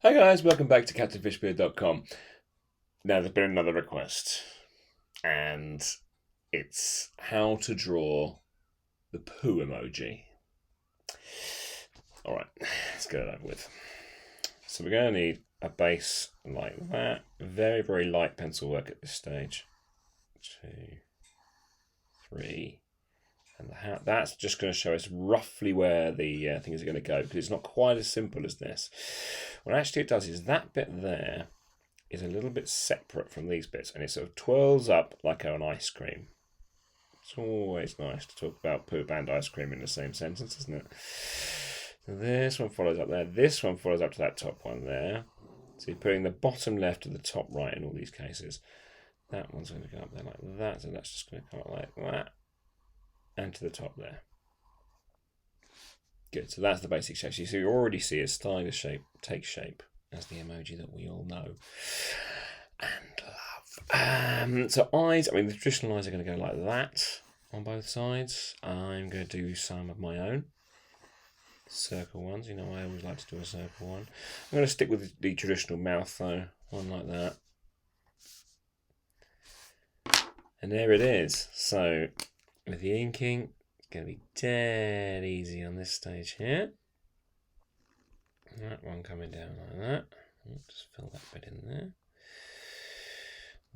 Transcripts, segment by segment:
Hi guys, welcome back to CaptainFishbeard.com. Now there's been another request, and it's how to draw the poo emoji. Alright, let's get it over with. So we're going to need a base like that. Very, very light pencil work at this stage. 2, 3, and the hat. That's just going to show us roughly where the things are going to go, because it's not quite as simple as this. What actually it does is that bit there is a little bit separate from these bits, and it sort of twirls up like an ice cream. It's always nice to talk about poop and ice cream in the same sentence, isn't it? So this one follows up there. This one follows up to that top one there. So you're putting the bottom left to the top right in all these cases. That one's going to go up there like that, and that's just going to come up like that. And to the top there. Good, so that's the basic shape. So you already see a stylish shape take shape as the emoji that we all know and love. So eyes, the traditional eyes are going to go like that on both sides. I'm going to do some of my own circle ones. You know, I always like to do a circle one. I'm going to stick with the traditional mouth though, one like that. And there it is. So with the inking, it's going to be dead easy on this stage here. That one coming down like that. Just fill that bit in there.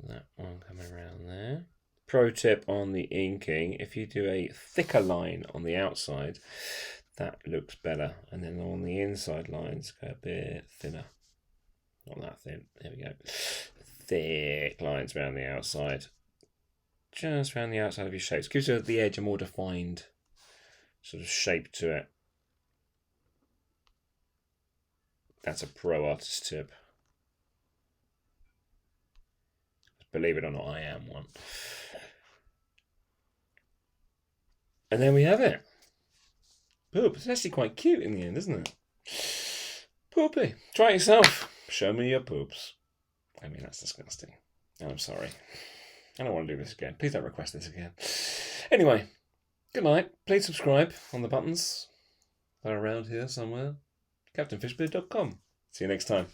That one coming around there. Pro tip on the inking, if you do a thicker line on the outside, that looks better. And then on the inside lines, go a bit thinner. Not that thin. There we go. Thick lines around the outside. Just around the outside of your shapes. Gives you the edge a more defined sort of shape to it. That's a pro artist tip. Believe it or not, I am one. And there we have it. Poop. It's actually quite cute in the end, isn't it? Poopy. Try it yourself. Show me your poops. That's disgusting. I'm sorry. I don't want to do this again. Please don't request this again. Anyway, good night. Please subscribe on the buttons. They're around here somewhere. CaptainFishbeard.com. See you next time.